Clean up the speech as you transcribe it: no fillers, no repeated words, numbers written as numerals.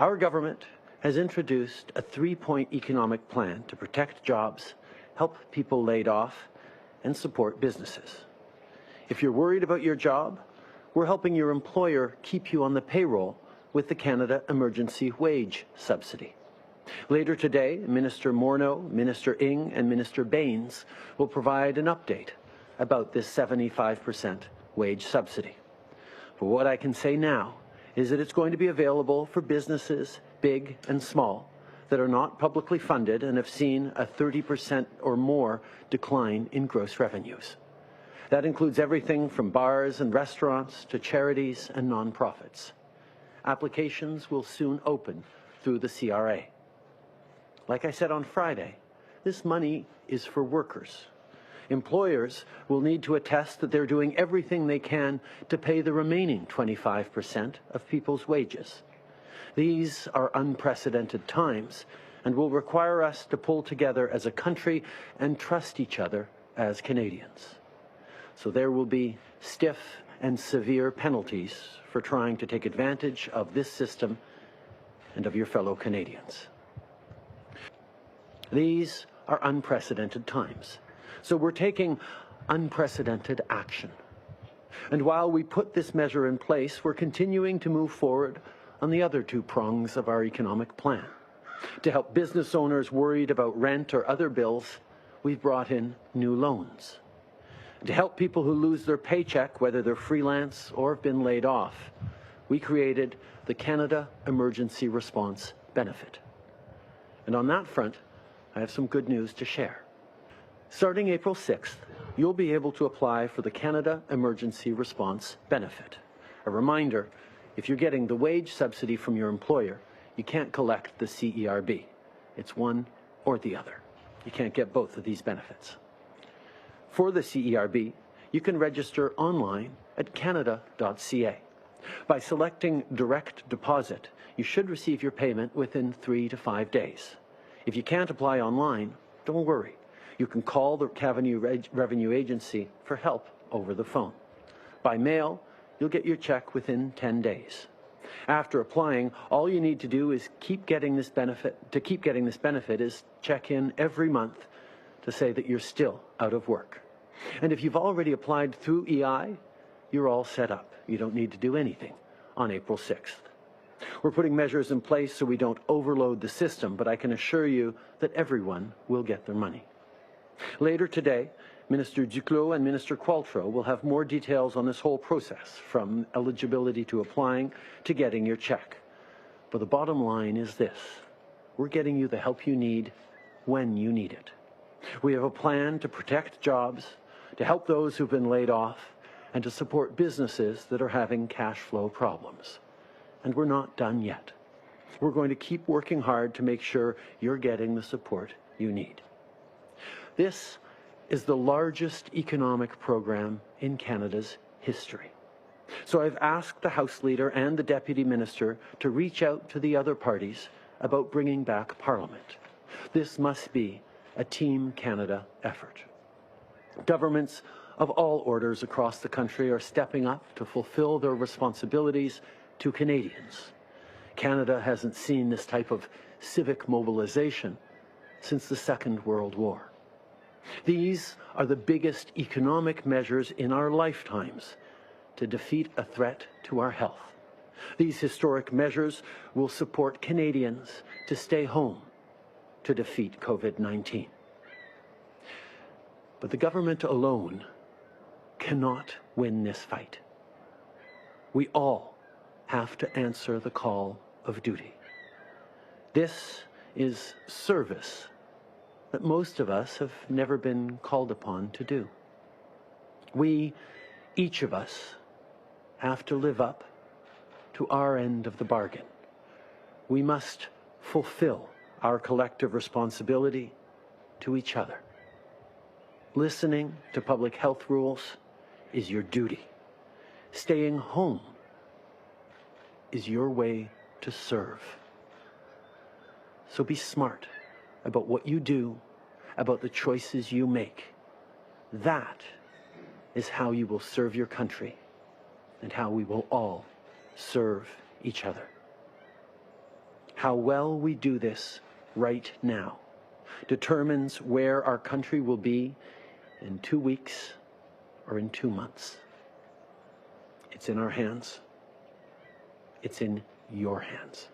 Our government has introduced a three-point economic plan to protect jobs, help people laid off, and support businesses. If you're worried about your job, we're helping your employer keep you on the payroll with the Canada Emergency Wage Subsidy. Later today, Minister Morneau, Minister Ng, and Minister Baines will provide an update about this 75% wage subsidy. But what I can say now is that it's going to be available for businesses, big and small, that are not publicly funded and have seen a 30% or more decline in gross revenues. That includes everything from bars and restaurants to charities and nonprofits. Applications will soon open through the CRA. Like I said on Friday, this money is for workers. Employers will need to attest that they're doing everything they can to pay the remaining 25% of people's wages. These are unprecedented times and will require us to pull together as a country and trust each other as Canadians. So there will be stiff and severe penalties for trying to take advantage of this system and of your fellow Canadians. These are unprecedented times, so we're taking unprecedented action. And while we put this measure in place, we're continuing to move forward on the other two prongs of our economic plan. To help business owners worried about rent or other bills, we've brought in new loans. To help people who lose their paycheck, whether they're freelance or have been laid off, we created the Canada Emergency Response Benefit. And on that front, I have some good news to share. Starting April 6th, you'll be able to apply for the Canada Emergency Response Benefit. A reminder, if you're getting the wage subsidy from your employer, you can't collect the CERB. It's one or the other. You can't get both of these benefits. For the CERB, you can register online at canada.ca. By selecting direct deposit, you should receive your payment within 3 to 5 days. If you can't apply online, don't worry. You can call the Revenue Agency for help over the phone. By mail, you'll get your check within 10 days. After applying, all you need to do is keep getting this benefit is check in every month to say that you're still out of work. And if you've already applied through EI, you're all set up. You don't need to do anything on April 6th. We're putting measures in place so we don't overload the system, but I can assure you that everyone will get their money. Later today, Minister Duclos and Minister Qualtrough will have more details on this whole process, from eligibility to applying to getting your check. But the bottom line is this: we're getting you the help you need when you need it. We have a plan to protect jobs, to help those who've been laid off, and to support businesses that are having cash flow problems. And we're not done yet. We're going to keep working hard to make sure you're getting the support you need. This is the largest economic program in Canada's history. So I've asked the House Leader and the Deputy Minister to reach out to the other parties about bringing back Parliament. This must be a Team Canada effort. Governments of all orders across the country are stepping up to fulfill their responsibilities to Canadians. Canada hasn't seen this type of civic mobilization since the Second World War. These are the biggest economic measures in our lifetimes to defeat a threat to our health. These historic measures will support Canadians to stay home to defeat COVID-19. But the government alone cannot win this fight. We all have to answer the call of duty. This is service that most of us have never been called upon to do. We, each of us, have to live up to our end of the bargain. We must fulfill our collective responsibility to each other. Listening to public health rules is your duty. Staying home is your way to serve. So be smart about what you do, about the choices you make. That is how you will serve your country and how we will all serve each other. How well we do this right now determines where our country will be in 2 weeks or in 2 months. It's in our hands. It's in your hands.